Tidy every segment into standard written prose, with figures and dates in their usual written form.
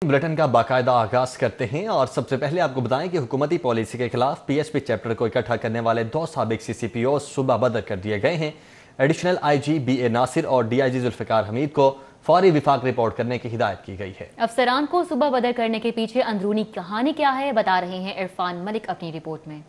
Bulletin का बाकायदा आगाज करते हैं और सबसे पहले आपको बताएं कि हुकूमती पॉलिसी के खिलाफ पीएसपी चैप्टर को इकट्ठा करने वाले 2 साबिक सीसीपीओ सुबह बदर कर दिए गए हैं। एडिशनल आईजी बीए नासिर और डीआईजी जुल्फिकार हमीद को फौरी विफाक रिपोर्ट करने की हिदायत की गई है। अफसरान को सुबह बदर करने के पीछे अंदरूनी कहानी क्या है, बता रहे हैं इरफान मलिक अपनी रिपोर्ट में।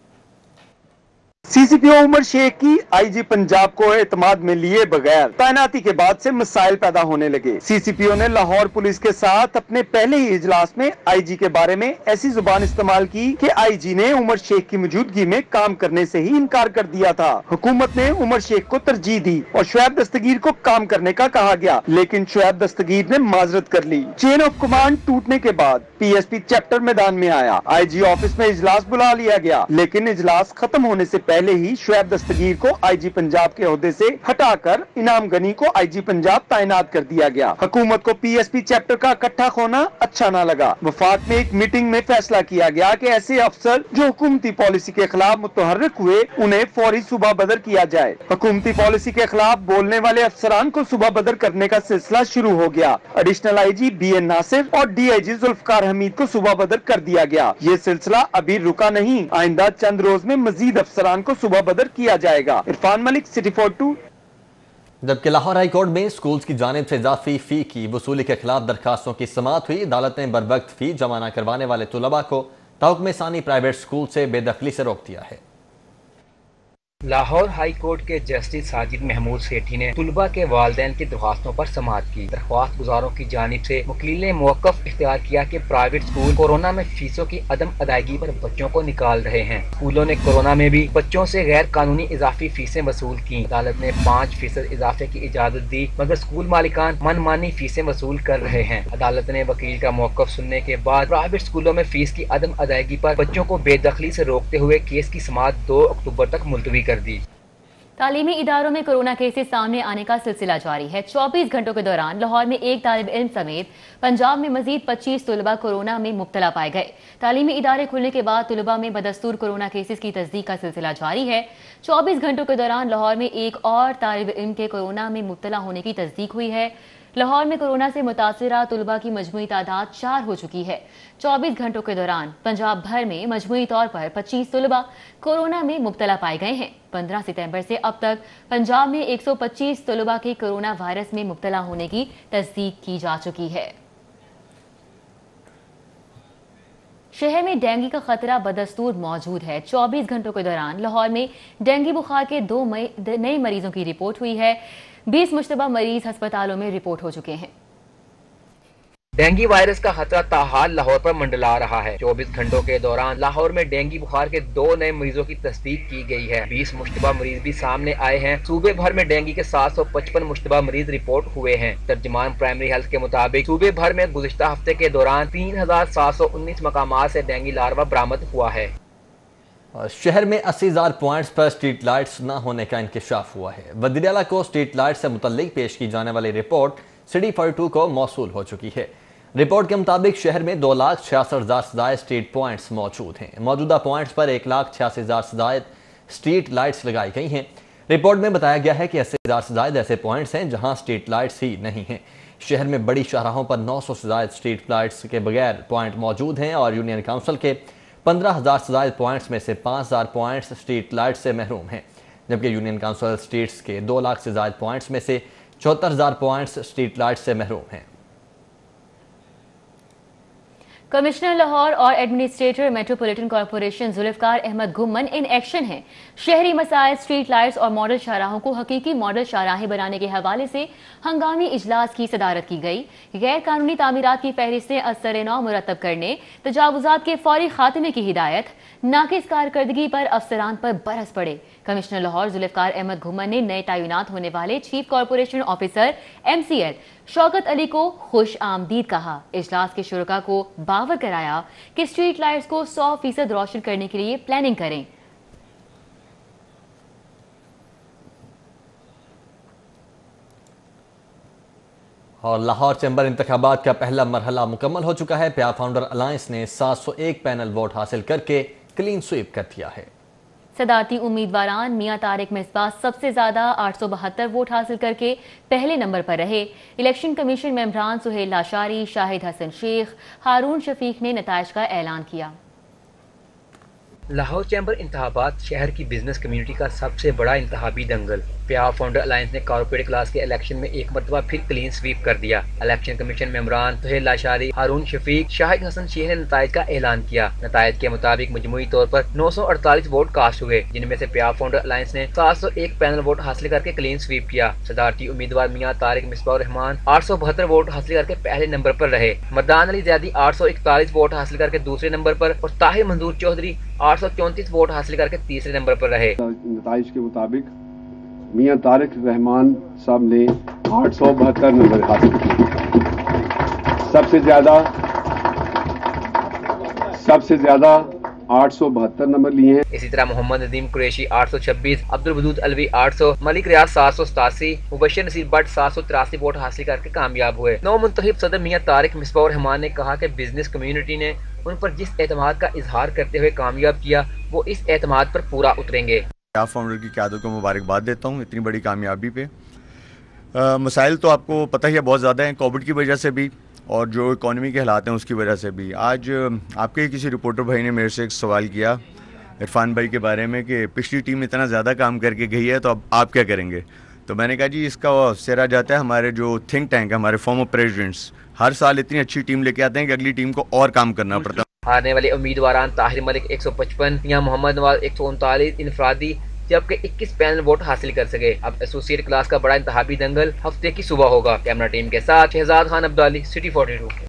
सीसीपीओ उमर शेख की आईजी पंजाब को एतमाद में लिए बगैर तैनाती के बाद से मसाइल पैदा होने लगे। सीसीपीओ ने लाहौर पुलिस के साथ अपने पहले ही इजलास में आईजी के बारे में ऐसी जुबान इस्तेमाल की कि आईजी ने उमर शेख की मौजूदगी में काम करने से ही इनकार कर दिया था। हुकूमत ने उमर शेख को तरजीह दी और शुएब दस्तगीर को काम करने का कहा गया, लेकिन शुएब दस्तगीर ने माजरत कर ली। चेन ऑफ कमांड टूटने के बाद पीएसपी चैप्टर मैदान में आया। आईजी ऑफिस में इजलास बुला लिया गया, लेकिन इजलास खत्म होने से पहले ही शुएब दस्तगीर को आईजी पंजाब के ओहदे से हटाकर इनाम गनी को आईजी पंजाब तैनात कर दिया गया। हुकूमत को पीएसपी चैप्टर का इकट्ठा होना अच्छा न लगा। वफाक में एक मीटिंग में फैसला किया गया कि ऐसे अफसर जो हुकूमती पॉलिसी के खिलाफ मुतहर्रिक हुए उन्हें फौरी सुबह बदर किया जाए। हुकूमती पॉलिसी के खिलाफ बोलने वाले अफसरान को सुबह बदर करने का सिलसिला शुरू हो गया। एडिशनल आईजी बीए नासिर और डीआईजी जुल्फिकार हमीद को सुबह बदर कर दिया गया। ये सिलसिला अभी रुका नहीं, आइंदा चंद रोज में मजीद अफसरान को सुबह बदर किया जाएगा। इरफान मलिक, सिटी 42। जबकि लाहौर हाई कोर्ट में स्कूल्स की जानिब से इजाफी फी की वसूली के खिलाफ दरखास्तों की समाअत हुई। अदालत ने बरवक्त फी जमा न करवाने वाले तुलबा को तहक़्क़ुम सानी प्राइवेट स्कूल से बेदखली से रोक दिया है। लाहौर हाई कोर्ट के जस्टिस साजिद महमूद सेठी ने तुलबा के वालिदैन की दरख्वास्तों पर समाअत की। दरख्वास्त गुजारों की जानिब से वकील ने मौक़िफ़ इख्तियार किया कि प्राइवेट स्कूल कोरोना में फीसों की अदम अदायगी पर बच्चों को निकाल रहे हैं। स्कूलों ने कोरोना में भी बच्चों से गैर कानूनी इजाफी फीसें वसूल की। अदालत ने 5% इजाफे की इजाजत दी, मगर स्कूल मालिकान मनमानी फीसें वसूल कर रहे हैं। अदालत ने वकील का मौक़िफ़ सुनने के बाद प्राइवेट स्कूलों में फीस की अदम अदायगी पर बच्चों को बेदखली से रोकते हुए केस की समाअत 2 अक्टूबर तक मुलतवी कर दी। तालीमी इदारों में कोरोना केसेस सामने आने का सिलसिला जारी है। 24 घंटों के दौरान लाहौर में एक तालिब इल्म समेत पंजाब में मजीद 25 तुलबा कोरोना में मुब्तला पाए गए। तालीमी इदारे खुलने के बाद तुलबा में बदस्तूर कोरोना केसेस की तस्दीक का सिलसिला जारी है। 24 घंटों के दौरान लाहौर में एक और तालिब इल्म के कोरोना में मुब्तला होने की तस्दीक हुई है। लाहौर में कोरोना से मुतासिरा तुलबा की मजमूई तादाद 4 हो चुकी है। 24 घंटों के दौरान पंजाब भर में मजमूई तौर पर 25 तुलबा कोरोना में मुब्तला पाए गए हैं। 15 सितंबर से अब तक पंजाब में 125 तुलबा के कोरोना वायरस में मुब्तला होने की तस्दीक की जा चुकी है। शहर में डेंगू का खतरा बदस्तूर मौजूद है। 24 घंटों के दौरान लाहौर में डेंगू बुखार के 2 नए मरीजों की रिपोर्ट हुई है। 20 मुश्तबा मरीज अस्पतालों में रिपोर्ट हो चुके हैं। डेंगू वायरस का खतरा ताहाल लाहौर पर मंडला रहा है। 24 घंटों के दौरान लाहौर में डेंगू बुखार के 2 नए मरीजों की तस्दीक की गई है। 20 मुश्तबा मरीज भी सामने आए हैं। सूबे भर में डेंगू के 755 मुश्तबा मरीज रिपोर्ट हुए हैं। तर्जमान प्राइमरी हेल्थ के मुताबिक सूबे भर में गुज़िश्ता हफ्ते के दौरान 3719 मकामात से डेंगू लार्वा बरामद हुआ है। शहर में 80,000 पॉइंट्स पर स्ट्रीट लाइट्स न होने का इंकशाफ हुआ है। वज़ीर आला को स्ट्रीट लाइट से मुतल्लिक पेश की जाने वाली रिपोर्ट सिटी 42 को मौसूल हो चुकी है। रिपोर्ट के मुताबिक शहर में 2,66,000 से ज़ायद स्ट्रीट पॉइंट्स मौजूद हैं। मौजूदा पॉइंट्स पर 1,86,000 से ज़ायद स्ट्रीट लाइट्स लगाई गई हैं। रिपोर्ट में बताया गया है कि 80,000 से ज़ायद ऐसे पॉइंट्स हैं जहां स्ट्रीट लाइट्स ही नहीं हैं। शहर में बड़ी शाहराहों पर 900 से ज़ायद स्ट्रीट लाइट्स के बगैर पॉइंट मौजूद हैं और यूनियन काउंसिल के 15,000 से ज़ायद पॉइंट्स में से 5,000 पॉइंट्स स्ट्रीट लाइट से महरूम हैं, जबकि यूनियन काउंसिल स्ट्रीट्स के 2 लाख से ज़ायद पॉइंट्स में से 74,000 पॉइंट्स स्ट्रीट लाइट से महरूम हैं। कमिश्नर लाहौर और administrator metropolitan corporation Zulfiqar Ahmad Ghumman in action हैं। शहरी मसाइल, स्ट्रीट लाइट्स और मॉडल शाहराहों को हकीकी मॉडल शाहराहें बनाने के हवाले से हंगामी इजलास की सदारत की गई। गैर कानूनी तामीरात की फहरिस्तें असर-ए-नौ मुरतब करने, तजावुजात के फौरी खात्मे की हिदायत, नाकिस कारकर्दगी पर अफसरान पर बरस पड़े। कमिश्नर लाहौर जुल्फिकार अहमद घुम्मन ने नए तैनात होने वाले chief corporation officer MCL Shaukat Ali को खुश आमदीद कहा। इजलास के शुरका को बावर कराया कि स्ट्रीट लाइट्स को 100% रोशन करने के लिए प्लानिंग करें। और लाहौर चैम्बर इंतखाबात का पहला मरहला मुकम्मल हो चुका है। प्यार फाउंडर अलायंस ने 701 पैनल वोट हासिल करके क्लीन स्वीप कर दिया है। صدارتی امیدواران میاں طارق مصباح سب سے زیادہ 872 ووٹ حاصل کر کے پہلے نمبر پر رہے۔ الیکشن کمیشن ممبران سہیل لاشاری، شاہد حسن شیخ، ہارون شفیق نے نتائج کا اعلان کیا۔ لاہور چیمبر انتخابات شہر کی بزنس کمیونٹی کا سب سے بڑا انتخابی دنگل۔ پیار فاؤنڈر الائنس نے کارپوریٹ کلاس کے الیکشن میں ایک مرتبہ پھر کلین سویپ کر دیا۔ الیکشن کمیشن ممبران سہیل لاشاری، ہارون شفیق، شاہد حسن شیخ نے نتائج کا اعلان کیا۔ نتائج کے مطابق مجموعی طور پر 948 ووٹ کاسٹ ہوئے، جن میں سے پیار فاؤنڈر الائنس نے 701 پینل ووٹ حاصل کر کے کلین سویپ کیا۔ صدارتی امیدوار میاں طارق مصباح الرحمان 872 ووٹ حاصل کر کے پہلے نمبر پر رہے۔ مردان علی زیدی 841 ووٹ حاصل کر کے دوسرے نمبر پر اور طاہر منظور چودھری 834 ووٹ حاصل کر کے تیسرے نمبر پر رہے۔ نتائج کے مطابق میاں طارق رحمان صاحب نے 872 نمبر حاصل کیے، سب سے زیادہ 872 نمبر لیے ہیں۔ اسی طرح محمد ندیم قریشی 826، عبدالودود الوی 800، ملک ریاض 787، مبشر نصیر بٹ 783 ووٹ حاصل کر کے کامیاب ہوئے۔ نو منتخب صدر میاں طارق مصباح الرحمان نے کہا کہ بزنس کمیونٹی نے ان پر جس اعتماد کا اظہار کرتے ہوئے کامیاب کیا، وہ اس اعتماد پر پورا اتریں گے۔ فاؤنڈر کی قیادت کو مبارکباد دیتا ہوں اتنی بڑی کامیابی پہ۔ مسائل تو آپ کو پتہ ہی ہے بہت زیادہ ہیں، کووڈ کی وجہ سے بھی اور جو اکانومی کے حالات ہیں اس کی وجہ سے بھی۔ آج آپ کے کسی رپورٹر بھائی نے میرے سے ایک سوال کیا عرفان بھائی کے بارے میں کہ پچھلی ٹیم اتنا زیادہ کام کر کے گئی ہے تو اب آپ کیا کریں گے؟ تو میں نے کہا جی اس کا سہرا جاتا ہے ہمارے جو تھنک ٹینک ہے، ہمارے فارمر پریزیڈنٹس ہر سال اتنی اچھی ٹیم لے کے آتے ہیں کہ اگلی ٹیم کو اور کام کرنا پڑتا ہے۔ ہارنے والے امیدواران طاہر ملک 155 یا محمد نواز 139 انفرادی جبکہ 21 پینل ووٹ حاصل کر سکے۔ اب ایسوسیٹ کلاس کا بڑا انتخابی دنگل ہفتے کی صبح ہوگا۔ کیمرہ ٹیم کے ساتھ شہزاد خان عبدالی، سٹی 42۔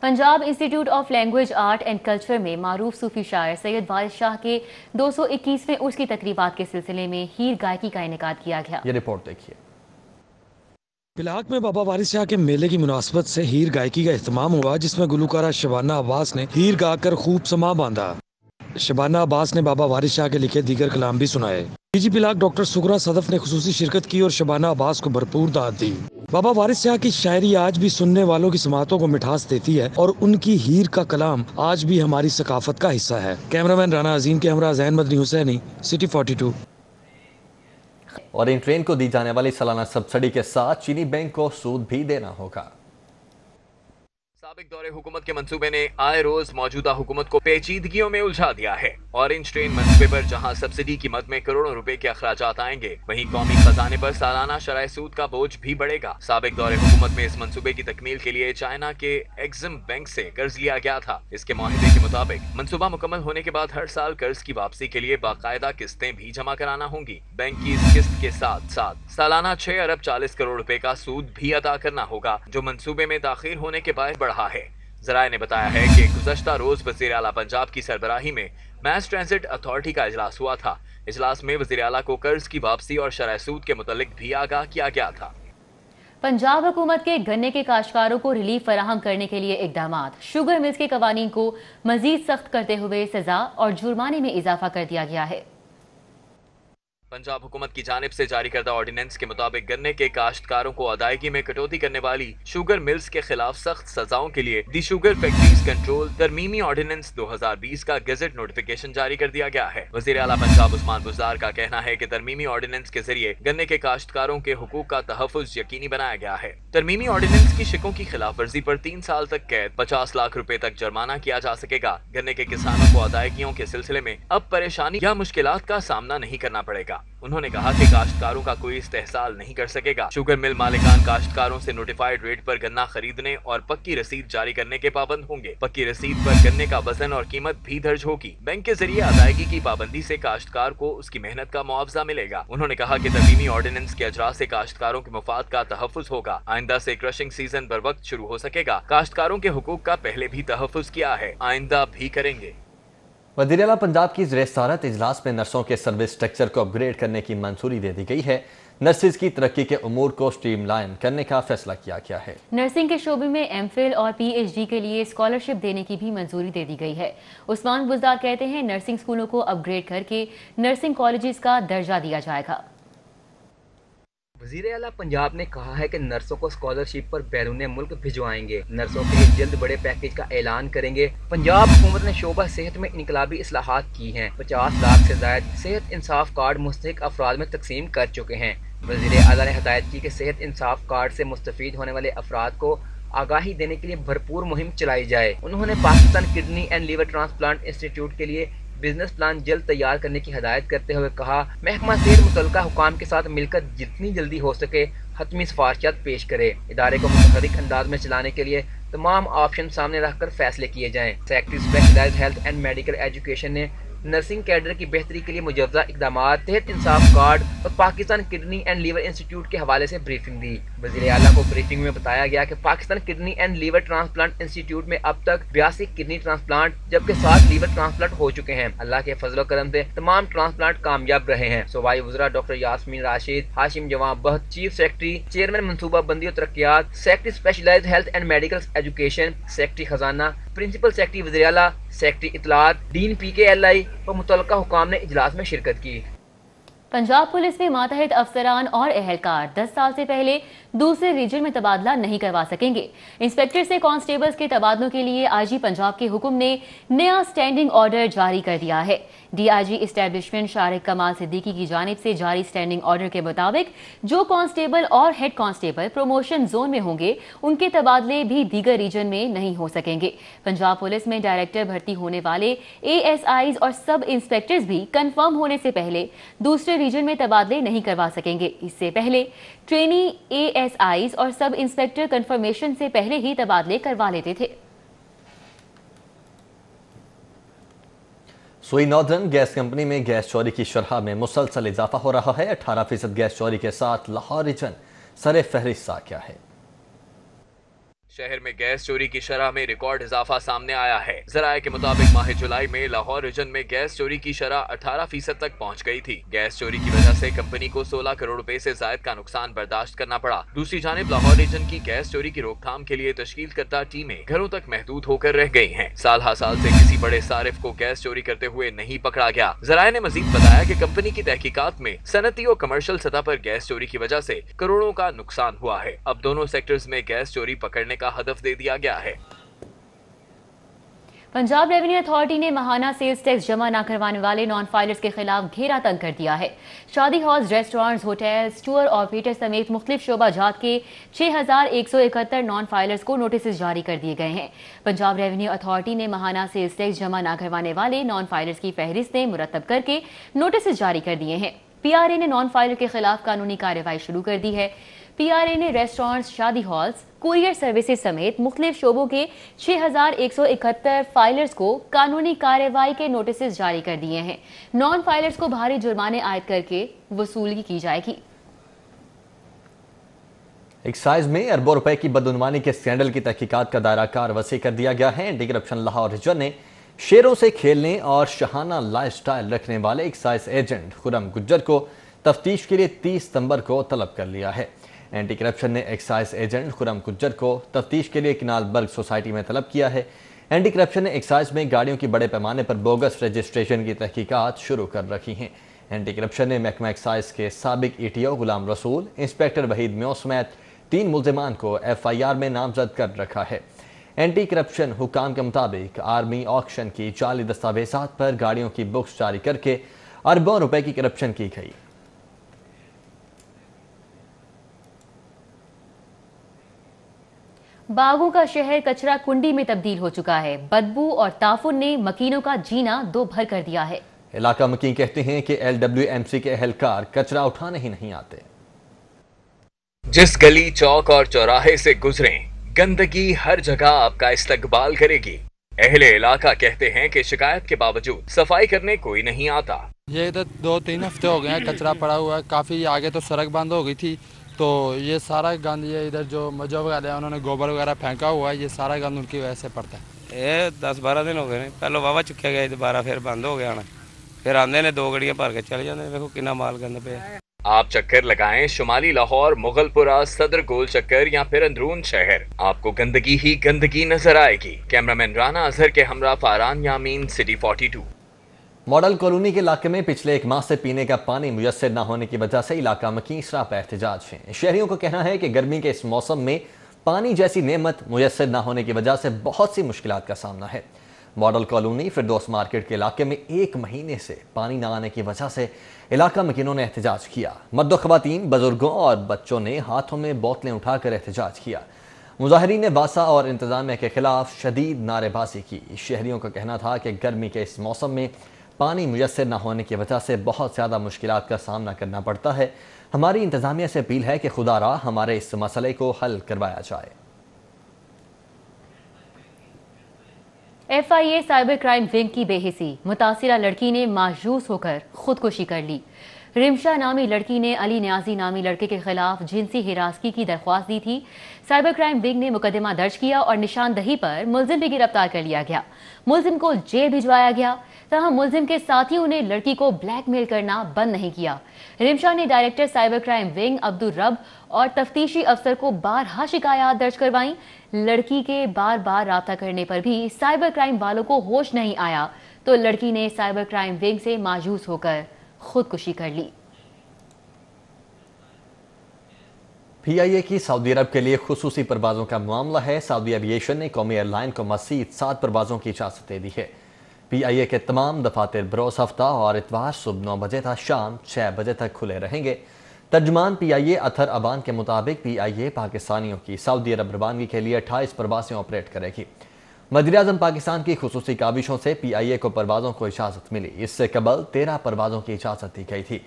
پنجاب انسٹی ٹیوٹ of language art and culture میں معروف صوفی شاعر سید وارث شاہ کے 221ویں عرس کی تقریبات کے سلسلے میں ہیر گائکی کا انعقاد کیا گیا۔ یہ رپورٹ دیکھیے۔ بلاک میں بابا وارث شاہ کے میلے کی مناسبت سے ہیر گائکی کا اہتمام ہوا، جس میں گلوکارہ شبانہ عباس نے ہیر گا کر خوب سما باندھا۔ شبانہ عباس نے بابا وارث شاہ کے لکھے دیگر کلام بھی سنائے۔ D G block doctor Sughra صدف نے خصوصی شرکت کی اور شبانہ عباس کو بھرپور دعوت دی۔ بابا وارث شاہ کی شاعری آج بھی سننے والوں کی سماعتوں کو مٹھاس دیتی ہے اور ان کی ہیر کا کلام آج بھی ہماری ثقافت کا حصہ ہے۔ کیمرہ مین رانا عظیم کے ہمراہ زین مدنی حسینی، سٹی 42۔ اور ان ٹرین کو دی جانے والی سالانہ سبسڈی کے ساتھ چینی بینک کو سود بھی دینا ہوگا۔ سابق دور حکومت کے منصوبے نے آئے روز موجودہ حکومت کو پیچیدگیوں میں الجھا دیا ہے۔ اورنج ٹرین منصوبے پر جہاں سبسڈی کی مد میں کروڑوں روپے کے اخراجات آئیں گے، وہیں قومی خزانے پر سالانہ شرح سود کا بوجھ بھی بڑھے گا۔ سابق دور حکومت میں اس منصوبے کی تکمیل کے لیے چائنا کے ایگزم بینک سے قرض لیا گیا تھا۔ اس کے معاہدے کے مطابق منصوبہ مکمل ہونے کے بعد ہر سال قرض کی واپسی کے لیے باقاعدہ قسطیں بھی جمع کرانا ہوں گی۔ بینک کی اس قسط کے ساتھ ساتھ سالانہ 6 ارب 40 کروڑ روپے کا سود بھی ادا کرنا ہوگا، جو منصوبے میں تاخیر ہونے کے باعث بڑھا ہے۔ ذرائع نے بتایا ہے کہ گزشتہ روز وزیر اعلیٰ پنجاب کی سربراہی میں میس ٹرانزٹ اتھارٹی کا اجلاس ہوا تھا۔ اجلاس میں وزیر اعلیٰ کو قرض کی واپسی اور شرح سود کے متعلق بھی آگاہ کیا گیا تھا۔ پنجاب حکومت کے گنے کے کاشتکاروں کو ریلیف فراہم کرنے کے لیے اقدامات۔ شوگر ملز کے قوانین کو مزید سخت کرتے ہوئے سزا اور جرمانے میں اضافہ کر دیا گیا ہے۔ پنجاب حکومت کی جانب سے جاری کردہ آرڈیننس کے مطابق گنے کے کاشتکاروں کو ادائیگی میں کٹوتی کرنے والی شوگر ملز کے خلاف سخت سزاؤں کے لیے دی شوگر فیکٹریز کنٹرول ترمیمی آرڈیننس 2020 کا گیزٹ نوٹیفیکیشن جاری کر دیا گیا ہے۔ وزیر اعلیٰ پنجاب عثمان بزدار کا کہنا ہے کہ ترمیمی آرڈیننس کے ذریعے گنے کے کاشتکاروں کے حقوق کا تحفظ یقینی بنایا گیا ہے۔ ترمیمی آرڈیننس کی شقوں کی خلاف ورزی پر 3 سال تک قید، 50 لاکھ روپے تک جرمانہ کیا جا سکے گا۔ گنے کے کسانوں کو ادائیگیوں کے سلسلے میں اب پریشانی یا مشکلات کا سامنا نہیں کرنا پڑے گا۔ انہوں نے کہا کہ کاشتکاروں کا کوئی استحصال نہیں کر سکے گا۔ شوگر مل مالکان کاشتکاروں سے نوٹیفائڈ ریٹ پر گنا خریدنے اور پکی رسید جاری کرنے کے پابند ہوں گے۔ پکی رسید پر گنے کا وزن اور قیمت بھی درج ہوگی۔ بینک کے ذریعے ادائیگی کی پابندی سے کاشتکار کو اس کی محنت کا معاوضہ ملے گا۔ انہوں نے کہا کہ ترمیمی آرڈیننس کے اجرا سے کاشتکاروں کے مفاد کا تحفظ ہوگا۔ آئندہ سے کرشنگ سیزن بر وقت شروع ہو سکے گا۔ کاشتکاروں کے حقوق کا پہلے بھی تحفظ کیا ہے، آئندہ بھی کریں گے۔ وزیر اعلیٰ پنجاب کی زیر صدارت اجلاس میں نرسوں کے سروس اسٹرکچر کو اپ گریڈ کرنے کی منظوری دے دی گئی ہے۔ نرسز کی ترقی کے امور کو سٹریم لائن کرنے کا فیصلہ کیا گیا ہے۔ نرسنگ کے شعبے میں ایم فل اور پی ایچ ڈی کے لیے اسکالرشپ دینے کی بھی منظوری دے دی گئی ہے۔ عثمان بزدار کہتے ہیں نرسنگ اسکولوں کو اپ گریڈ کر کے نرسنگ کالجز کا درجہ دیا جائے گا۔ वज़ीर आला पंजाब ने कहा है कि नर्सों को स्कॉलरशिप पर बैरून मुल्क भिजवाएंगे। नर्सों के लिए जल्द बड़े पैकेज का ऐलान करेंगे। पंजाब हुकूमत ने शोबा सेहत में इनकलाबी इस्लाहात की हैं। 50 लाख से ज़ायद सेहत इंसाफ कार्ड मुस्तहिक अफराद में तकसीम कर चुके हैं। वज़ीर आला ने हदायत की कि सेहत इंसाफ कार्ड से मुस्तफीद होने वाले अफराद को आगाही देने के लिए भरपूर मुहिम चलाई जाए। उन्होंने Pakistan kidney and liver transplant institute के लिए बिजनेस प्लान जल्द तैयार करने की हदायत करते हुए कहा, महकमा सेहत मुतल्लिका हुकाम के साथ मिलकर जितनी जल्दी हो सके हतमी सिफारिशात पेश करे। इदारे को मुतहर्रिक अंदाज में चलाने के लिए तमाम ऑप्शन सामने रखकर फैसले किए जाएं। Secretary specialised health and medical education ने नर्सिंग कैडर की बेहतरी के लिए मुजव्वज़ा इक़दामात, सेहत इंसाफ कार्ड और Pakistan kidney and liver institute के हवाले से ब्रीफिंग दी। वज़ीर आला को ब्रीफिंग में बताया गया कि Pakistan kidney and liver transplant institute में अब तक 82 किडनी ट्रांसप्लांट जबकि 7 लीवर ट्रांसप्लांट हो चुके हैं। अल्लाह के फजल करम से तमाम ट्रांसप्लांट कामयाब रहे हैं। सूबाई वज़रा doctor Yasmin Rashid, Hashim Jawan Bakht, chief secretary, chairman मनसूबा बंदी और तरक्यात, secretary specialised health and medical education, secretary खजाना, प्रिंसिपल सेक्रेटरी वज़ीर आला, सेक्रेटरी इत्तलात, डीन PKLI और मुतल्लिका हुकाम ने इजलास में शिरकत की। पंजाब पुलिस में मातहत अफसरान और एहलकार 10 साल से पहले दूसरे रीजन में तबादला नहीं करवा सकेंगे। इंस्पेक्टर से कांस्टेबल्स के तबादलों के लिए IG पंजाब के हुक्म ने नया स्टैंडिंग ऑर्डर जारी कर दिया है। DIG इस्टेब्लिशमेंट शारिक कमाल सिद्दीकी की जानिब से जारी स्टैंडिंग ऑर्डर के मुताबिक जो कांस्टेबल और हेड कांस्टेबल प्रमोशन जोन में होंगे उनके तबादले भी दीगर रीजन में नहीं हो सकेंगे। पंजाब पुलिस में डायरेक्टर भर्ती होने वाले ASIs और सब इंस्पेक्टर्स भी कंफर्म होने से पहले दूसरे रीजन में तबादले नहीं करवा सकेंगे। इससे पहले ट्रेनी ASIs और सब इंस्पेक्टर कंफर्मेशन से पहले ही तबादले करवा लेते थे। सोई नॉर्दर्न गैस कंपनी में गैस चोरी की शरह में मुसलसल इजाफा हो रहा है। 18% गैस चोरी के साथ लाहौर रीजन सरे फहरिस्त वाक़या है। शहर में गैस चोरी की शरह में रिकॉर्ड इजाफा सामने आया है। जराये के मुताबिक माह जुलाई में लाहौर रीजन में गैस चोरी की शरह 18% तक पहुंच गई थी। गैस चोरी की वजह से कंपनी को 16 करोड़ रुपए से जायद का नुकसान बर्दाश्त करना पड़ा। दूसरी जानिब लाहौर रीजन की गैस चोरी की रोकथाम के लिए तश्कील करता टीमें घरों तक महदूद होकर रह गई हैं। साल हर साल से किसी बड़े सारिफ को गैस चोरी करते हुए नहीं पकड़ा गया। जराये ने मजीद बताया कि कंपनी की तहकीकात में सनती और कमर्शियल सतह पर गैस चोरी की वजह से करोड़ों का नुकसान हुआ है। अब दोनों सेक्टर्स में गैस चोरी पकड़ने का हदफ दे दिया गया है। पंजाब रेवेन्यू अथॉरिटी ने माहाना सेल्स टैक्स जमा न करवाने वाले नॉन फाइलर्स के खिलाफ घेरा तंग कर दिया है। शादी halls, restaurants, hotels, tour operator समेत मुख्तलिफ शोबा जात के 6171 नॉन फाइलर्स को नोटिस जारी कर दिए गए हैं। पंजाब रेवेन्यू अथॉरिटी ने माहाना सेल्स टैक्स जमा न करवाने वाले नॉन फाइलर्स की फहरिस्तें मुरतब करके नोटिस जारी कर दिए हैं। PRA ने नॉन फाइलर के खिलाफ कानूनी कार्रवाई शुरू कर दी है। PRA ने रेस्टोरेंट्स, शादी हॉल्स, कुरियर सर्विसेज समेत मुख्तलिफ शोबों के 6171 फाइलर्स को कानूनी कार्रवाई के नोटिस जारी कर दिए हैं। नॉन फाइलर्स को भारी जुर्माने आयद करके वसूली की जाएगी। एक्साइज में अरबों रुपए की बदउनवानी के स्कैंडल की तहकीकात का दायरा कार वसी कर दिया गया है। एंटी करप्शन लाहौर रीजन ने शेरों से खेलने और शहाना लाइफस्टाइल रखने वाले एक्साइज एजेंट खुरम गुज्जर को तफ्तीश के लिए 30 सितंबर को तलब कर लिया है। एंटी करप्शन ने एक्साइज एजेंट खुरम गुज्जर को तफ्तीश के लिए किनाल बर्ग सोसाइटी में तलब किया है। एंटी करप्शन ने एक्साइज में गाड़ियों की बड़े पैमाने पर बोगस रजिस्ट्रेशन की तहकीकात शुरू कर रखी हैं। एंटी करप्शन ने महकमा एक्साइज के साबिक ETO गुलाम रसूल, इंस्पेक्टर वहीद म्यो समेत 3 मुल्जिमान को FIR में नामजद कर रखा है। एंटी करप्शन हुकाम के मुताबिक आर्मी ऑक्शन की जाली दस्तावेजात पर गाड़ियों की बुक्स जारी करके अरबों रुपए की करप्शन की गई। बागों का शहर कचरा कुंडी में तब्दील हो चुका है। बदबू और ताफुन ने मकीनों का जीना दो भर कर दिया है। इलाका मकीन कहते हैं कि LWMC के एहलकार कचरा उठाने ही नहीं आते। जिस गली, चौक और चौराहे से गुजरें, गंदगी हर जगह आपका इस्तकबाल करेगी। अहले इलाका कहते हैं कि शिकायत के बावजूद सफाई करने कोई नहीं आता। ये इधर 2-3 हफ्ते हो गए हैं कचरा पड़ा हुआ है। काफ़ी आगे तो सड़क बंद हो गई थी, तो ये सारा गंद ये इधर जो मजहब वाले हैं उन्होंने गोबर वगैरह फेंका हुआ है, ये सारा गंद उनकी वजह से पड़ता है। ये 10-12 दिन हो गए, पहले वावा चुके गए, दोबारा फिर बंद हो गया ना, फिर आंदे ने 2 गड़ियां भर के चले जाते। देखो कितना माल गंद पे। आप चक्कर लगाएं शुमाली लाहौर, मुगलपुरा, सदर गोल चक्कर या फिर अंदरून शहर, आपको गंदगी ही गंदगी नजर आएगी। कैमरामैन राना अजहर के हमरा फारान यामीन, सिटी 42। मॉडल कॉलोनी के इलाके में पिछले 1 माह से पीने का पानी मुयस्सर न होने की वजह से इलाका मकीसरा पर एहतजाज है। शहरियों का कहना है कि गर्मी के इस मौसम में पानी जैसी नेमत मुयस्सर न होने की वजह से बहुत सी मुश्किलात का सामना है। मॉडल कॉलोनी फिरदौस मार्केट के इलाके में 1 महीने से पानी न आने की वजह से इलाका मकीनों ने एहतजाज किया। मर्द ख़वातीन, बुजुर्गों और बच्चों ने हाथों में बोतलें उठाकर एहतजाज किया। मुजाहिरीन ने वासा और इंतजामिया के खिलाफ शदीद नारेबाजी की। शहरियों का कहना था कि गर्मी के इस मौसम में पानी मुयस्सर न होने की वजह से बहुत ज़्यादा मुश्किलात का सामना करना पड़ता है। हमारी इंतजामिया से अपील है कि खुदारा हमारे इस मसले को हल करवाया जाए। FIA साइबर क्राइम विंग की बेहिसी, मुतासिरा लड़की ने मायूस होकर खुदकुशी कर ली। रिमशा नामी लड़की ने अली न्याजी नामी लड़के के खिलाफ जिनसी हिरासगी की दरख्वास्त दी थी। साइबर क्राइम विंग ने मुकदमा दर्ज किया और निशानदही पर मुलजिम भी गिरफ्तार कर लिया गया। मुलजिम को जेल भिजवाया गया। तहाँ मुलजिम के साथियों ने लड़की को ब्लैकमेल करना बंद नहीं किया। रिमशा ने director cyber crime wing Abdul रब और तफ्तीशी अफसर को बारहा शिकायत दर्ज करवाई। लड़की के बार बार राब्ता करने पर भी साइबर क्राइम वालों को होश नहीं आया तो लड़की ने साइबर क्राइम विंग से मायूस होकर खुदकुशी कर ली। PIA की सऊदी अरब के लिए खुसूसी परवाज़ों का मामला है। सऊदी एविएशन ने कौमी एयरलाइन को मज़ीद 7 परवाज़ों की इजाज़त दे दी है। PIA के तमाम दफातर बरोज़ हफ्ता और इतवार सुबह 9 बजे तक शाम 6 बजे तक खुले रहेंगे। तर्जुमान PIA अथर अबान के मुताबिक PIA पाकिस्तानियों की सऊदी अरब रवानगी के लिए 28 परवाज़ें ऑपरेट करेगी। वज़ीर-ए-आज़म पाकिस्तान की खुसूसी काविशों से PIA को परवाज़ों को इजाज़त मिली। इससे कबल 13 परवाज़ों की इजाज़त दी गई थी।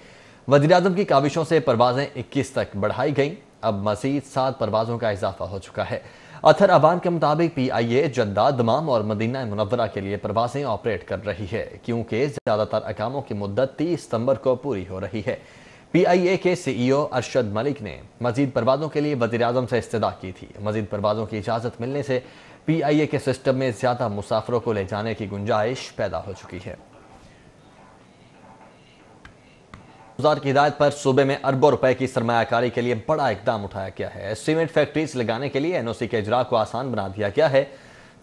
वज़ीर-ए-आज़म की काविशों से परवाज़ें 21 तक बढ़ाई गईं। अब मज़ीद 7 परवाज़ों का इजाफा हो चुका है। अथर अबान के मुताबिक PIA जद्दा, दमाम और मदीना मुनव्वरा के लिए परवाज़ें ऑपरेट कर रही है क्योंकि ज़्यादातर अकामों की मुद्दत 30 सितंबर को पूरी हो रही है। PIA के CEO अरशद मलिक ने मज़ीद परवाज़ों के लिए वज़ीर-ए-आज़म से इस्तदा की थी। मज़ीद परवाज़ों की इजाज़त मिलने से PIA के सिस्टम में ज़्यादा मुसाफिरों को ले जाने की गुंजाइश पैदा हो चुकी है। वज़ारत की हिदायत पर सूबे में अरबों रुपए की सरमायाकारी के लिए बड़ा इकदाम उठाया गया है। सीमेंट फैक्ट्रीज लगाने के लिए NOC के इजरा को आसान बना दिया गया है।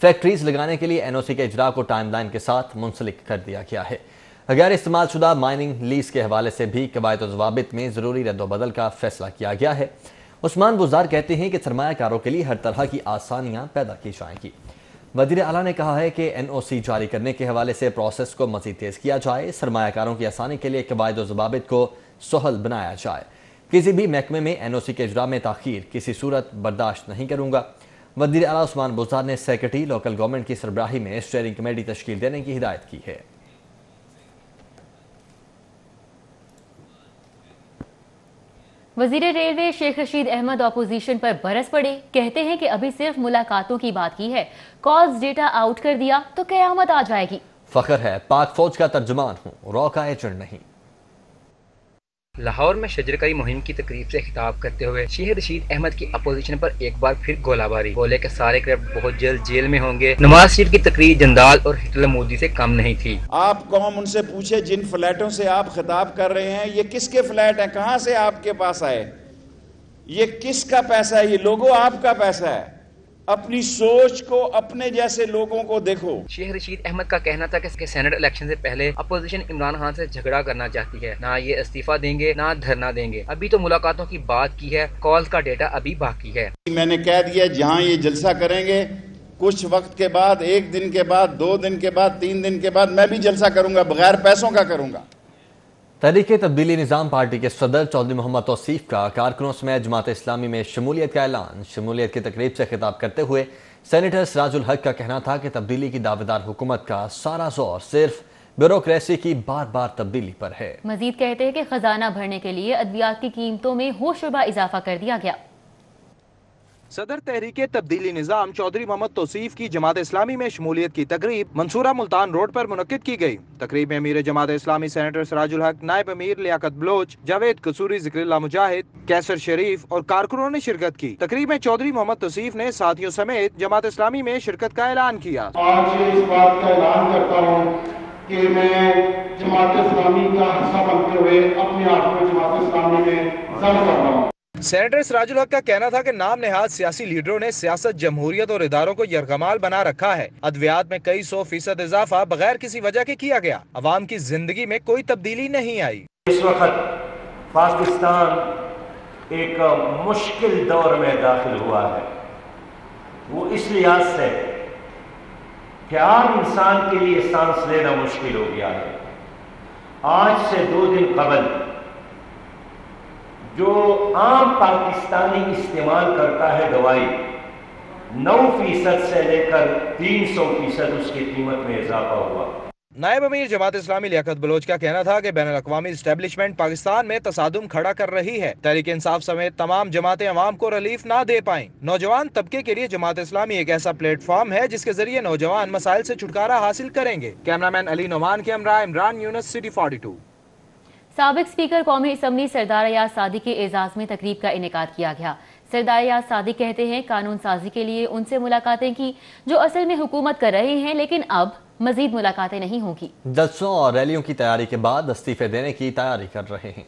फैक्ट्रीज लगाने के लिए NOC के इजरा को टाइमलाइन के साथ मुंसलिक कर दिया गया है। गैर इस्तेमाल शुदा माइनिंग लीज के हवाले से भी कवायद व ज़वाबित में ज़रूरी रद्दोबदल का फैसला किया गया है। उस्मान बुज़ार कहते हैं कि सरमायाकारों के लिए हर तरह की आसानियाँ पैदा की जाएंगी। वज़ीर आला ने कहा है कि NOC जारी करने के हवाले से प्रोसेस को मज़ीद तेज़ किया जाए। सरमायाकारों की आसानी के लिए कवायद व ज़वाबित को सहल बनाया जाए। किसी भी महकमे में NOC के इजरा में ताख़ीर किसी सूरत बर्दाश्त नहीं करूँगा। वज़ीर आला उस्मान बुज़ार ने सेक्रेटरी लोकल गवर्नमेंट की सरबराही में स्टीयरिंग कमेटी तश्कील देने की हिदायत की है। वज़ीर रेलवे शेख रशीद अहमद अपोजिशन पर बरस पड़े। कहते हैं कि अभी सिर्फ मुलाकातों की बात की है, कॉल्स डेटा आउट कर दिया तो क़यामत आ जाएगी। फ़ख्र है, पाक फौज का तर्जुमान हूँ, रॉ का एजेंट नहीं। लाहौर में शजरकरी मुहिम की तकरीब से खिताब करते हुए शेख रशीद अहमद की अपोजिशन पर एक बार फिर गोलाबारी। बोले कि सारे करप्ट बहुत जल्द जेल में होंगे। नवाज शरीफ की तकरीर जंदाल और हिटलर मोदी से कम नहीं थी। आप कौम उनसे पूछे जिन फ्लैटों से आप खिताब कर रहे हैं ये किसके फ्लैट हैं, कहां से आपके पास आए, ये किसका पैसा है, ये लोगों आपका पैसा है। अपनी सोच को, अपने जैसे लोगों को देखो। शेख रशीद अहमद का कहना था कि सेनेट इलेक्शन से पहले अपोजिशन इमरान खान से झगड़ा करना चाहती है, ना ये इस्तीफा देंगे ना धरना देंगे। अभी तो मुलाकातों की बात की है, कॉल का डेटा अभी बाकी है। मैंने कह दिया जहां ये जलसा करेंगे कुछ वक्त के बाद, 1 दिन के बाद, 2 दिन के बाद, 3 दिन के बाद मैं भी जलसा करूंगा, बगैर पैसों का करूंगा। तहरीक तब्दीली निज़ाम पार्टी के सदर चौधरी मोहम्मद तौसीफ का कारकुनों समेत जमात इस्लामी में शमूलियत का ऐलान। शमूलियत की तकरीब से खिताब करते हुए सेनेटर सिराजुल हक का कहना था कि तब्दीली की दावेदार हुकूमत का सारा जोर सिर्फ ब्यूरोक्रेसी की बार बार तब्दीली पर है। मजीद कहते हैं कि खजाना भरने के लिए अद्वियात की कीमतों में होशरुबा इजाफा कर दिया गया। सदर तहरीक तब्दीली निज़ाम चौधरी मोहम्मद तौसीफ की जमात इस्लामी में शमूलियत की तकरीब मंसूरा मुल्तान रोड पर मुनक्किद की गई। तकरीब में अमीर जमात इस्लामी सेनेटर सिराजुल हक, नायब अमीर लियाकत बलोच, जावेद कसूरी, जिक्रुल्लाह मुजाहिद, कैसर शरीफ और कारकुनों ने शिरकत की। तकरीब में चौधरी मोहम्मद तौसीफ ने साथियों समेत जमात इस्लामी में शिरकत का ऐलान किया। आज इस बात का ऐलान करता हूँ कि मैं जमात इस्लामी का हिस्सा बनते हुए अपने आप को जमात इस्लामी में जम कर रहा हूँ। सेनेटर सिराजुल हक का कहना था कि नाम नेहाद सियासी लीडरों ने सियासत, जमहूरियत और इदारों को यरगमाल बना रखा है। अद्वियात में कई 100% इजाफा बगैर किसी वजह के किया गया। अवाम की जिंदगी में कोई तब्दीली नहीं आई। इस वक्त पाकिस्तान एक मुश्किल दौर में दाखिल हुआ है। वो इस लिहाज से कि आम इंसान के लिए सांस लेना मुश्किल हो गया है। आज से 2 दिन कबल जो आम पाकिस्तानी इस्तेमाल करता है दवाई, 9% से लेकर 300% उसकी कीमत में इजाफा हुआ। नायब अमीर जमात इस्लामी लियाकत बलोच का कहना था कि बैनुल अक़वामी इस्टेब्लिशमेंट पाकिस्तान में तसादुम खड़ा कर रही है। तहरीक इंसाफ समेत तमाम जमातें अवाम को रिलीफ ना दे पाएं। नौजवान तबके के लिए जमात इस्लामी एक ऐसा प्लेटफॉर्म है जिसके जरिए नौजवान मसाइल से छुटकारा हासिल करेंगे। कैमरामैन अली नोमान के हमरा इमरान यूनुस, सिटी 42। साबिक स्पीकर कौमी असम्बली सरदार अयाज सादिक के एजाज में तकरीब का इनेकाद किया गया। सरदार अयाज सादिक कहते हैं कानून साजी के लिए उनसे मुलाकातें की जो असल में हुकूमत कर रहे हैं, लेकिन अब मजीद मुलाकातें नहीं होंगी। जलसों और रैलियों की तैयारी के बाद इस्तीफे देने की तैयारी कर रहे हैं।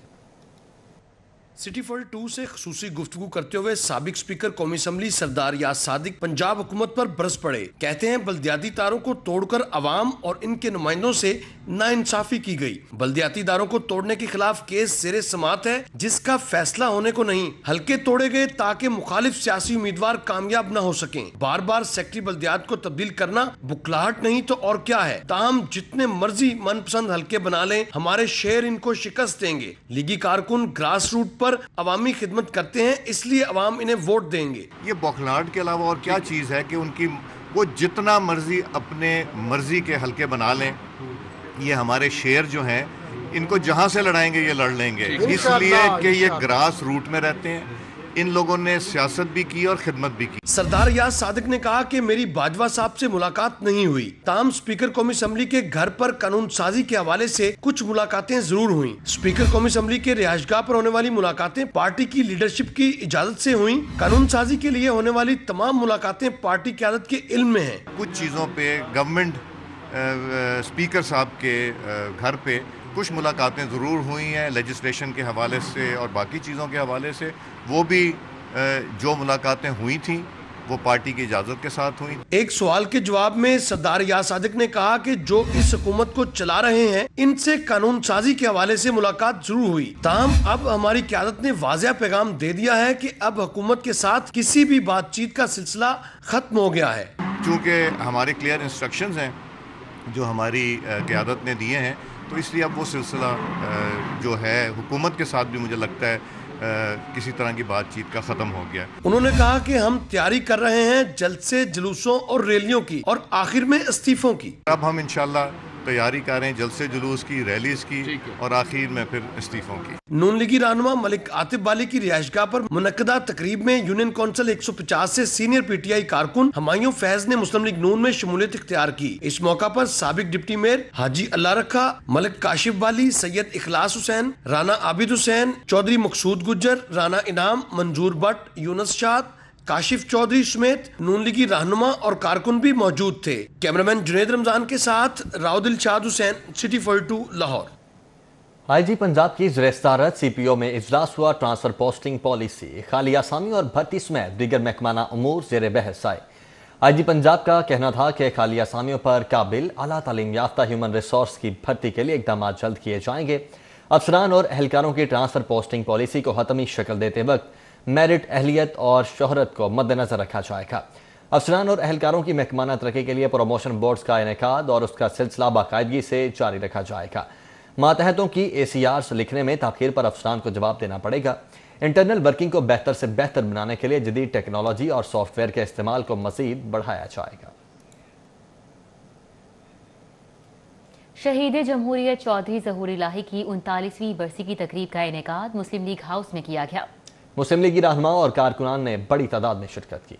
सिटी 42 से खसूसी गुफ्तगू करते हुए साबिक स्पीकर कौमी असम्बली सरदार अयाज सादिक पंजाब हुकूमत पर बरस पड़े। कहते हैं बल्दियाती तारों को तोड़कर अवाम और इनके नुमाइंदों से नाइंसाफी की गई। बल्दियाती दारों को तोड़ने के खिलाफ केस ज़ेरे समाअत है जिसका फैसला होने को नहीं। हल्के तोड़े गए ताकि मुखालिफ सियासी उम्मीदवार कामयाब न हो सकें। बार बार सेक्रेटरी बल्दियात को तब्दील करना बुखलाहट नहीं तो और क्या है। ताहम जितने मर्जी मनपसंद हल्के बना लें, हमारे शेर इनको शिकस्त देंगे। लीगी कारकुन ग्रास रूट पर अवामी खिदमत करते हैं, इसलिए अवाम इन्हें वोट देंगे। ये बौखलाहट के अलावा और क्या चीज़ है कि उनकी वो जितना मर्जी अपने मर्जी के हल्के बना लें। ये हमारे शेर जो हैं इनको जहां से लड़ाएंगे ये लड़ लेंगे, इसलिए कि ये ग्रास रूट में रहते हैं। इन लोगों ने सियासत भी की और खिदमत भी की। सरदार अयाज सादिक ने कहा कि मेरी बाजवा साहब से मुलाकात नहीं हुई। ताहम स्पीकर कौमी असम्बली के घर पर कानून साजी के हवाले से कुछ मुलाकातें जरूर हुई। स्पीकर कौमी असम्बली के रिहायशगाह पर होने वाली मुलाकातें पार्टी की लीडरशिप की इजाजत से हुई। कानून साजी के लिए होने वाली तमाम मुलाकातें पार्टी क़यादत के इल्म में है। कुछ चीज़ों पे गवर्नमेंट स्पीकर साहब के घर पे कुछ मुलाकातें ज़रूर हुई हैं लेजिस्लेशन के हवाले से और बाकी चीज़ों के हवाले से। वो भी जो मुलाकातें हुई थी वो पार्टी की इजाज़त के साथ हुई। एक सवाल के जवाब में सरदार अयाज सादिक ने कहा कि जो इस हुकूमत को चला रहे हैं इनसे कानून साजी के हवाले से मुलाकात जरूर हुई। ताहम अब हमारी क़यादत ने वाज़ेह पैगाम दे दिया है कि अब हुकूमत के साथ किसी भी बातचीत का सिलसिला खत्म हो गया है। चूँकि हमारे क्लियर इंस्ट्रक्शंस हैं जो हमारी क़यादत ने दिए हैं, तो इसलिए अब वो सिलसिला जो है हुकूमत के साथ भी मुझे लगता है किसी तरह की बातचीत का ख़त्म हो गया। उन्होंने कहा कि हम तैयारी कर रहे हैं जल्द से जुलूसों और रैलियों की और आखिर में इस्तीफों की। अब हम इंशाल्लाह तैयारी कर रहे हैं जल्द से जुलूस की, रैलीज की और आखिर में फिर इस्तीफों की। नून लीगी रहनुमा मलिक आतिफ बाली की रिहायशगाह पर मुनक्कदा तकरीब में यूनियन कौंसिल 150 से सीनियर PTI कारकुन हमायूं फैज ने मुस्लिम लीग नून में शमूलियत इख्तियार की। इस मौका पर साबिक डिप्टी मेयर हाजी अल्लाह रखा, मलिक काशिफ वाली, सैयद इखलास हुसैन, राना आबिद हुसैन, चौधरी मकसूद गुज्जर, राना इनाम, मंजूर भट्ट, यूनुस शाद, काशिफ चौधरी समेत नून लीगी रहनुमा और कारकुन भी मौजूद थे। कैमरामैन जुनेद रमजान के साथ राव दिलशाद हुसैन, सिटी 42 लाहौर। IG पंजाब की ज़ेर-ए-सदारत CPO में इजलास हुआ। ट्रांसफर पोस्टिंग पॉलिसी, खाली आसामी और भर्ती समेत दीगर महकमाना उमूर ज़ेर बहस आए। IG पंजाब का कहना था कि खाली आसामियों पर काबिल आला तालीम याफ्ता ह्यूमन रिसोर्स की भर्ती के लिए इकदाम जल्द किए जाएंगे। अफसरान और एहलकारों की ट्रांसफर पोस्टिंग पॉलिसी को हतमी शक्ल देते वक्त मेरिट, अहलियत और शोहरत को मद्देनजर रखा जाएगा। अफसरान और एहलकारों की महकमाना तरक्की के लिए प्रमोशन बोर्ड्स का इनेकाद और उसका सिलसिला बाकायदगी से जारी रखा जाएगा। मातहतों की ACRs लिखने में ताखीर पर अफसरान को जवाब देना पड़ेगा। इंटरनल वर्किंग को बेहतर से बेहतर बनाने के लिए जदीद टेक्नोलॉजी और सॉफ्टवेयर के इस्तेमाल को मजीद बढ़ाया जाएगा। शहीद जमहूरियत चौधरी ज़हूर इलाही की 39वीं बरसी की तकरीब का इनेकाद मुस्लिम लीग हाउस में किया गया। मुस्लिम लीगी रहनुमाओं और कारकुनान ने बड़ी तादाद में शिरकत की।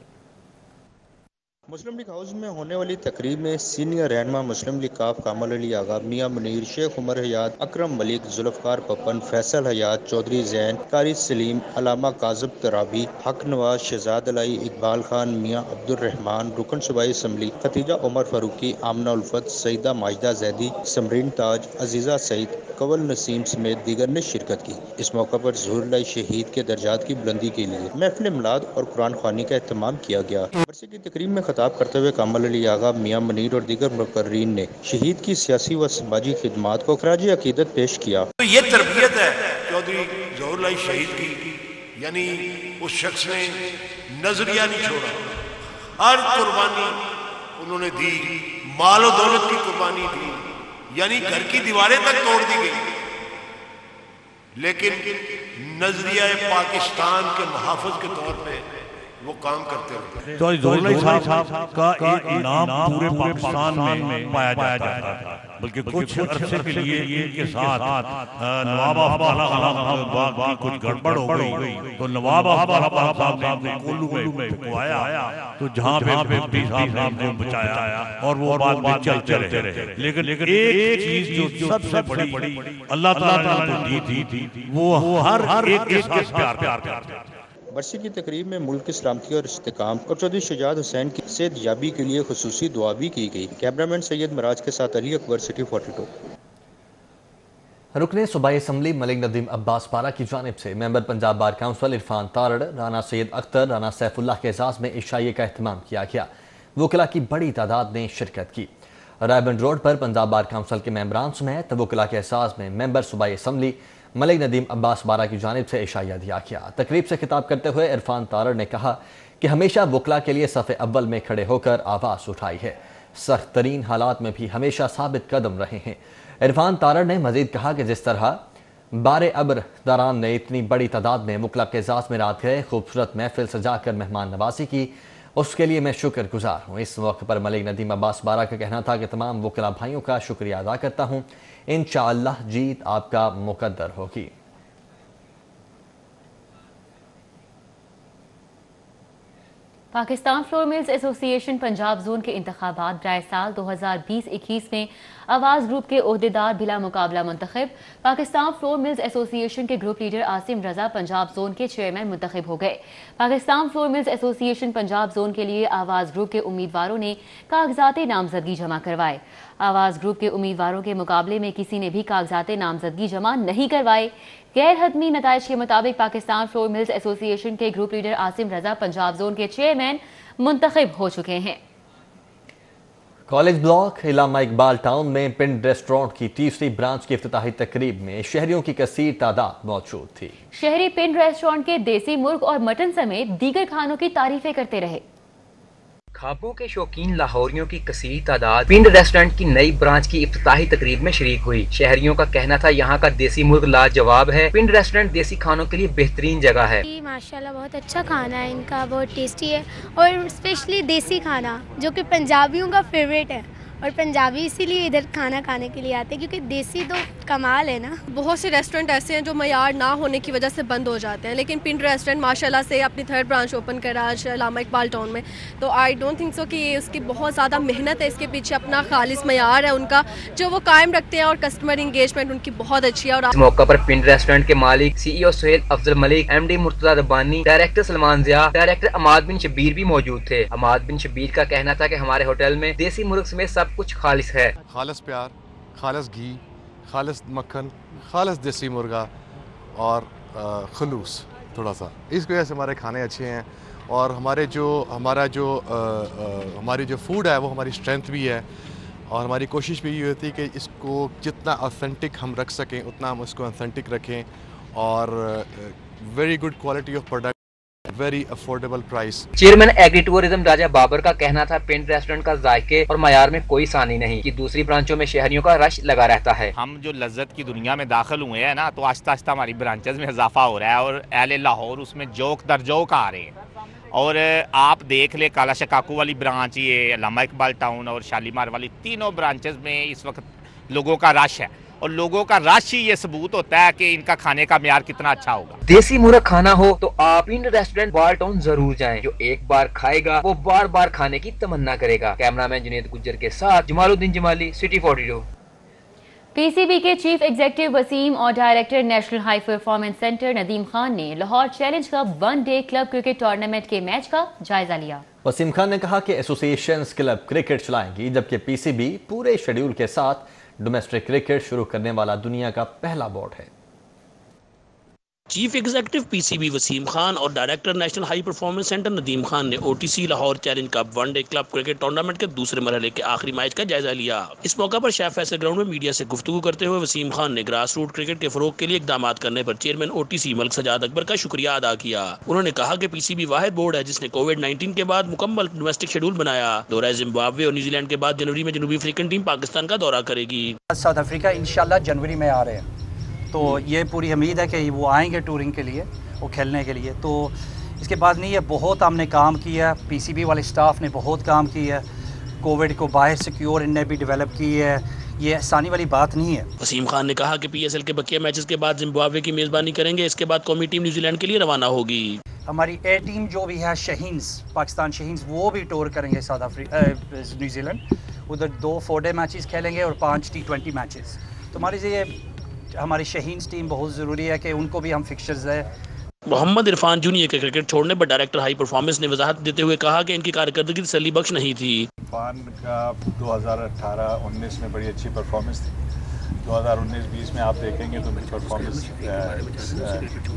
मुस्लिम लीग हाउस में होने वाली तकरीब में सीनियर रहनुमा मुस्लिम लीग काफ कामल अली आगा, मियां मुनीर, शेख उमर हयात, अकरम मलिक, जुल्फकार पपन, फैसल हयात, चौधरी जैन, कारी सलीम, अलामा काजिब तराबी, हक नवाज, शहजाद अलाई, इकबाल खान, मियां अब्दुल रहमान, रुकन सूबाई असम्बली, खतीजा उमर फारूकी, आमना उल्फत, सईदा माजिदा जैदी, समरीन ताज, अजीजा सईद, कवल नसीम समेत दीगर ने शिरकत की। इस मौका पर ज़ुहूर शहीद के दर्जात की बुलंदी के लिए महफिल मिलाद और कुरान ख्वानी का एहतमाम किया गया। बरसे की तकरीब में खिताब करते हुए कामल अली आगा, मियां मुनीर और दीगर मुकर्रीन ने शहीद की सियासी व समाजी खिदमात को खराज अकीदत पेश किया। तो ये तरबियत है चौधरी ज़हुर शहीद की, यानी उस शख्स ने नजरिया नहीं छोड़ा, हर कुर्बानी उन्होंने दी, माल और दौलत की कुर्बानी दी, यानी घर की दीवारें तक तोड़ दी गई, लेकिन नजरिया पाकिस्तान के मुहाफ़िज़ के तौर पे वो काम करते रहे। तो ज़हुर साहब का इनाम पूरे पाकिस्तान में पाया जाता था, बल्कि कुछ अरसे के लिए इनके साथ नवाब अब्बास की कुछ गड़बड़ हो गई, तो नवाब अब्बास साहब ने कोल्लू में फिकवाया, तो जहाँ पे मुफ्ती साहब ने उनको बचाया और वो बाद में चलते रहे। लेकिन एक चीज जो सबसे बड़ी अल्लाह ताला ने दी थी, वो हर एक के साथ प्यार करते। बरसी की तकरीब में मुल्क की सलामती और इस्तेकाम और चौधरी शुजात हुसैन की सेहत याबी के लिए खुसूसी दुआ भी की गई। कैमरामैन सैयद मराज के साथ अली अकबर, सिटी 42। रुकने सूबाई असम्बली मलिक नदीम अब्बास पारा की जानिब से member Punjab bar council Irfan Tarar, Rana Syed Akhtar, Rana Saifullah के एजाज़ में इशाइये का एहतमाम किया गया। वकला की बड़ी तादाद ने शिरकत की। रायबंद रोड पर पंजाब बार काउंसिल के मेंबरान समेत वकला के एजाज़ में मेंबर सूबाई असम्बली मलिक नदीम अब्बास बारा की जानिब से इशाइया दिया गया। तकरीब से खिताब करते हुए इरफान तारड़ ने कहा कि हमेशा वकला के लिए सफ़े अव्वल में खड़े होकर आवाज़ उठाई है, सख्त तरीन हालात में भी हमेशा साबित कदम रहे हैं। इरफान तारड़ ने मजीद कहा कि जिस तरह बारे अब्र दारान ने इतनी बड़ी तादाद में वकला के एजाज़ में रात गए खूबसूरत महफिल सजाकर मेहमान नवाजी की, उसके लिए मैं शुक्रगुजार हूँ। इस मौके पर मलिक नदीम अब्बास बारा का कहना था कि तमाम वकला भाइयों का शुक्रिया अदा करता हूँ, इंशाअल्लाह जीत आपका मुकद्दर होगी। Pakistan flour mills association Punjab zone के इंतखाबात बराए साल 2020-21 में आवाज़ ग्रुप के ओहदेदार बिला मुकाबला मुंतखब। पाकिस्तान फ्लोर मिल्स एसोसिएशन के ग्रुप लीडर आसिम रजा पंजाब जोन के चेयरमैन मुंतखब हो गए। Pakistan flour mills association Punjab zone के लिए आवाज़ ग्रुप के उम्मीदवारों ने कागजात नामजदगी जमा करवाए। आवाज़ ग्रुप के उम्मीदवारों के मुकाबले में किसी ने भी कागजात नामजदगी जमा नहीं करवाए। गैर हतमी नताइज के मुताबिक पाकिस्तान फ्लोर मिल्स एसोसिएशन के ग्रुप लीडर आसिम रजा पंजाब जोन के चेयरमैन मुंतखब हो चुके हैं। कॉलेज ब्लॉक इलामा इकबाल टाउन में पिंड रेस्टोरेंट की तीसरी ब्रांच की इफ्तिताही तकरीब में शहरियों की कसीर तादाद मौजूद थी। शहरी पिंड रेस्टोरेंट के देसी मुर्ग और मटन समेत दीगर खानों की तारीफें करते रहे। खाबों के शौकीन लाहौरियों की कसीर तादाद पिंड रेस्टोरेंट की नई ब्रांच की इफ्तिताही तकरीब में शरीक हुई। शहरियों का कहना था यहाँ का देसी मुर्ग लाजवाब है। पिंड रेस्टोरेंट देसी खानों के लिए बेहतरीन जगह है। माशाल्लाह बहुत अच्छा खाना है इनका, बहुत टेस्टी है और स्पेशली देसी खाना जो कि पंजाबियों का फेवरेट है और पंजाबी इसीलिए इधर खाना खाने के लिए आते हैं क्योंकि देसी तो कमाल है ना। बहुत से रेस्टोरेंट ऐसे हैं जो मयार ना होने की वजह से बंद हो जाते हैं, लेकिन पिंड रेस्टोरेंट माशाल्लाह से अपनी थर्ड ब्रांच ओपन करा आज इलामा इकबाल टाउन में, तो आई डोंट थिंक सो कि उसकी बहुत ज़्यादा मेहनत है इसके पीछे, अपना खालिस मयार है उनका जो वो कायम रखते हैं और कस्टमर इंगेजमेंट उनकी बहुत अच्छी है। और इस मौके पर पिंड रेस्टोरेंट के मालिक CEO Suhail Afzal Malik, MD Murtaza Rabbani, director Salman Zia, director Amad bin Shabbir भी मौजूद थे। अमाद बिन शबीर का कहना था कि हमारे होटल में देसी मुर्ग समेत सब कुछ खालिस है। खालिस प्यार, खालिस घी, खालिस मक्खन, खालिस देसी मुर्गा और खलूस थोड़ा सा, इस वजह से हमारे खाने अच्छे हैं और हमारी जो फूड है वो हमारी स्ट्रेंथ भी है और हमारी कोशिश भी ये होती है कि इसको जितना ऑथेंटिक हम रख सकें उतना हम उसको ऑथेंटिक रखें और very good quality of product, very affordable price. Chairman agri tourism Raja Babar का कहना था पिंड रेस्टोरेंट का जायके और मयार में कोई सानी नहीं कि दूसरी ब्रांचों में शहरियों का रश लगा रहता है। हम जो लज्जत की दुनिया में दाखिल हुए हैं ना, तो आहिस्ता आहिस्ता हमारी ब्रांचेस में इजाफा हो रहा है और अहले लाहौर उसमें जोक दर जोक आ रहे हैं। और आप देख ले काला शकाकू वाली ब्रांच, ये इलामा इकबाल टाउन और शालीमार वाली, तीनों ब्रांचेस में इस वक्त लोगों का रश है اور لوگوں کا رش ہی یہ ثبوت ہوتا ہے کہ ان کا کھانے کا معیار کتنا اچھا ہوگا۔ دیسی مرغ کھانا ہو تو آپ ان ریسٹورنٹ بال ٹاؤن ضرور جائیں، جو ایک بار کھائے گا وہ بار بار کھانے کی تمنا کرے گا۔ کیمرامین جنید گجر کے ساتھ Jamal Uddin Jamali, city 42۔ P C B کے چیف ایگزیکٹو وسیم اور director national high performance centre Nadeem Khan نے Lahore challenge cup one day club cricket tournament کے میچ کا جائزہ لیا۔ وسیم خان نے کہا کہ ایسوسی ایشنز کلب کرکٹ چلائیں گی، جبکہ پی سی بی پورے شیڈیول کے ساتھ ڈومیسٹک کرکٹ شروع کرنے والا دنیا کا پہلا بورڈ ہے۔ Chief executive P C B Wasim Khan اور director national high performance centre Nadeem Khan نے او ٹی سی Lahore challenge cup one day club cricket tournament کے دوسرے مرحلے کے آخری میچ کا جائزہ لیا۔ اس موقع پر شیخ فیصل گراؤنڈ میں میڈیا سے گفتگو کرتے ہوئے وسیم خان نے گراس روٹ کرکٹ کے فروغ کے لیے اقدامات کرنے پر چیئرمین او ٹی سی ملک سجاد اکبر کا شکریہ ادا کیا۔ انہوں نے کہا کہ پی سی بی واحد بورڈ ہے جس نے کووڈ-19 کے بعد مکمل ڈومیسٹک شیڈول بنایا۔ دورہ زمبابوے اور نیوزی لینڈ کے بعد جنوری میں جنوبی افریقن ٹیم پاکستان کا دورہ کرے گی۔ ساؤتھ افریقہ انشاءاللہ جنوری میں آ رہے ہیں، تو یہ پوری امید ہے کہ وہ آئیں گے ٹورنگ کے لیے، وہ کھیلنے کے لیے۔ تو اس کے بعد نہیں ہے، بہت ہم نے کام کیا، پی سی بی والے سٹاف نے بہت کام کیا ہے، کووڈ کو باہر سیکیور ان نے بھی ڈیولپ کی ہے، یہ آسانی والی بات نہیں ہے۔ وسیم خان نے کہا کہ پی ایس ایل کے بقیہ میچز کے بعد زمبابوے کی میزبانی کریں گے، اس کے بعد قومی ٹیم نیوزی لینڈ کے لیے روانہ ہوگی۔ ہماری اے ٹیم جو بھی ہے شہینز، پاکستان شہینز، وہ بھی ٹور کریں گے ساؤتھ افریقہ نیوزی لینڈ، ادھر 2 4 ڈے میچز کھیلیں گے اور 5 T20 میچز۔ تو ہماری سے یہ ہماری شہینز ٹیم بہت ضروری ہے کہ ان کو بھی ہم فکسچرز ہے۔ محمد عرفان جونیئر کے کرکٹ چھوڑنے پر ڈائریکٹر ہائی پرفارمنس نے وضاحت دیتے ہوئے کہا کہ ان کی کارکردگی تسلی بخش نہیں تھی۔ عرفان کا 2018-19 میں بڑی اچھی پرفارمنس تھی، 2019-20 میں آپ دیکھیں گے تو ان کی پرفارمنس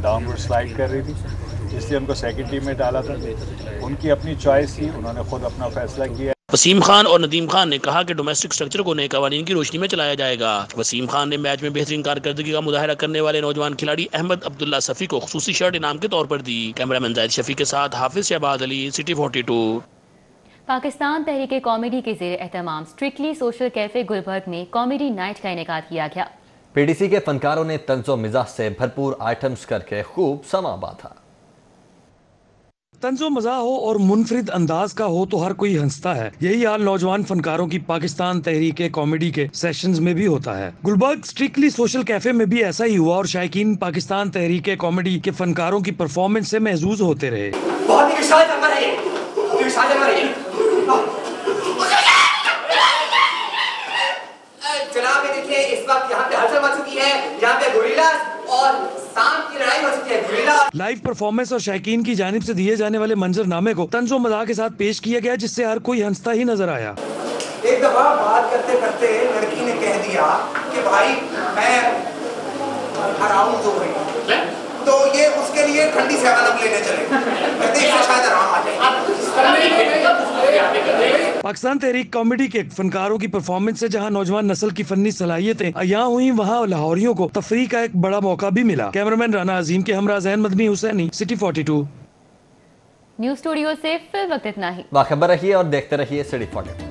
ڈاؤن ورڈ سلائڈ کر رہی تھی، اس لیے ان کو سیکنڈ ٹیم میں ڈالا تھا۔ ان کی اپنی چوائس تھی، انہوں نے خود اپنا فیصلہ کیا۔ وسیم خان اور ندیم خان نے کہا کہ ڈومیسٹک سٹرکچر کو نئے قوانین کی روشنی میں چلایا جائے گا۔ وسیم خان نے میچ میں بہترین کارکردگی کا مظاہرہ کرنے والے نوجوان کھلاڑی احمد عبداللہ صفی کو خصوصی شرٹ انعام کے طور پر دی۔ کیمرامین زاہد شفیع کے ساتھ حافظ شہباز علی، سٹی 42۔ پاکستان تحریک کامیڈی کے زیر اہتمام اسٹرکٹلی سوشل کیفے گلبرگ میں کامیڈی نائٹ کا انعقاد کیا گیا۔ پی ڈی سی کے فنکاروں نے طنز و مزاح سے بھرپور آئٹمز کر کے خوب سما باندھا۔ طنز و مزاح ہو اور منفرد انداز کا ہو تو ہر کوئی ہنستا ہے، یہی حال نوجوان فنکاروں کی پاکستان تحریک کامیڈی کے سیشنز میں بھی ہوتا ہے۔ گلبرگ اسٹرکٹلی سوشل کیفے میں بھی ایسا ہی ہوا اور شائقین پاکستان تحریک کامیڈی کے فنکاروں کی پرفارمنس سے محظوظ ہوتے رہے۔ جناب یہ دیکھیے اس وقت یہاں پہ ہلچل مچ چکی ہے، یہاں پہ گوریلاز اور سانپ کی لڑائی ہو چکی ہے۔ گوریلاز لائیو پرفارمنس اور شائقین کی جانب سے دیے جانے والے منظر نامے کو طنز و مزاح کے ساتھ پیش کیا گیا، جس سے ہر کوئی ہنستا ہی نظر آیا۔ ایک دفعہ بات کرتے کرتے لڑکی نے کہہ دیا کہ بھائی میں ہراؤں تو گئی، تو یہ اس کے لیے ٹھنڈی سیون لینے چلے، کہتے ہیں شاید آرام آ جائے۔ پاکستان تحریک کامیڈی کے فنکاروں کی پرفارمنس سے جہاں نوجوان نسل کی فنی صلاحیتیں عیاں ہوئیں، وہاں لاہوریوں کو تفریح کا ایک بڑا موقع بھی ملا۔ کیمرامین رانا عظیم کے ہمراہ ذہن مدنی حسینی، سٹی 42۔ نیوز اسٹوڈیو سے فی الوقت اتنا ہی۔ باخبر رہیے اور دیکھتے رہیے سٹی 42۔